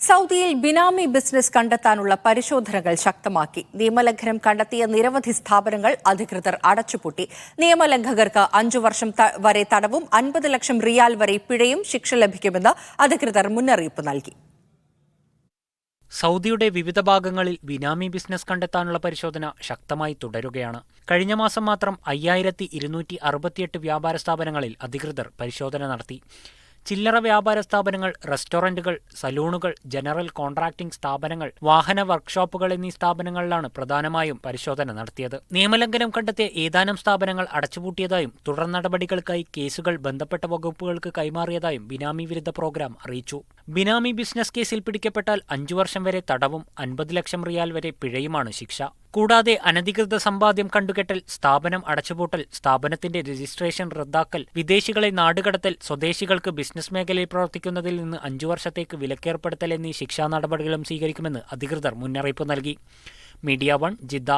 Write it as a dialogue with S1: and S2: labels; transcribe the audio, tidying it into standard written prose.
S1: സൗദിയിൽ ബിനാമി ബിസിനസ് കണ്ടെത്താനുള്ള പരിശോധനകൾ ശക്തമാക്കി. നിയമലംഘനം കണ്ടെത്തിയ നിരവധി സ്ഥാപനങ്ങൾ അധികൃതർ അടച്ചുപൂട്ടി. നിയമലംഘകർക്ക് 5 വർഷം വരെ തടവും 50 ലക്ഷം റിയാൽ വരെ പിഴയും ശിക്ഷ ലഭിക്കുമെന്ന് അധികൃതർ മുന്നറിയിപ്പ് നൽകി.
S2: സൗദിയുടെ വിവിധ ഭാഗങ്ങളിൽ ബിനാമി ബിസിനസ് കണ്ടെത്താനുള്ള പരിശോധന ശക്തമായി തുടരുകയാണ്. കഴിഞ്ഞ മാസം മാത്രം 5268 വ്യാപാര സ്ഥാപനങ്ങളിൽ അധികൃതർ പരിശോധന നടത്തി. ചില്ലറ വ്യാപാര സ്ഥാപനങ്ങൾ, റെസ്റ്റോറന്റുകൾ, സലൂണുകൾ, ജനറൽ കോൺട്രാക്ടിംഗ് സ്ഥാപനങ്ങൾ, വാഹന വർക്ക്ഷോപ്പുകൾ എന്നീ സ്ഥാപനങ്ങളിലാണ് പ്രധാനമായും പരിശോധന നടത്തിയത്. നിയമലംഘനം കണ്ടെത്തിയ ഏതാനും സ്ഥാപനങ്ങൾ അടച്ചുപൂട്ടിയതായും തുടർ നടപടികൾക്കായി കേസുകൾ ബന്ധപ്പെട്ട വകുപ്പുകൾക്ക് കൈമാറിയതായും ബിനാമി വിരുദ്ധ പ്രോഗ്രാം അറിയിച്ചു. ബിനാമി ബിസിനസ് കേസിൽ പിടിക്കപ്പെട്ടാൽ 5 വർഷം വരെ തടവും 50 ലക്ഷം റിയാൽ വരെ പിഴയുമാണ് ശിക്ഷ. കൂടാതെ അനധികൃത സമ്പാദ്യം കണ്ടുകെട്ടൽ, സ്ഥാപനം അടച്ചുപൂട്ടൽ, സ്ഥാപനത്തിന്റെ രജിസ്ട്രേഷൻ റദ്ദാക്കൽ, വിദേശികളെ നാടുകടത്തൽ, സ്വദേശികൾക്ക് ബിസിനസ് മേഖലയിൽ പ്രവർത്തിക്കുന്നതിൽ നിന്ന് 5 വർഷത്തേക്ക് വിലക്കേർപ്പെടുത്തൽ എന്നീ ശിക്ഷാ നടപടികളും സ്വീകരിക്കുമെന്ന് അധികൃതർ മുന്നറിയിപ്പ് നൽകി. Media 1 Jeddah.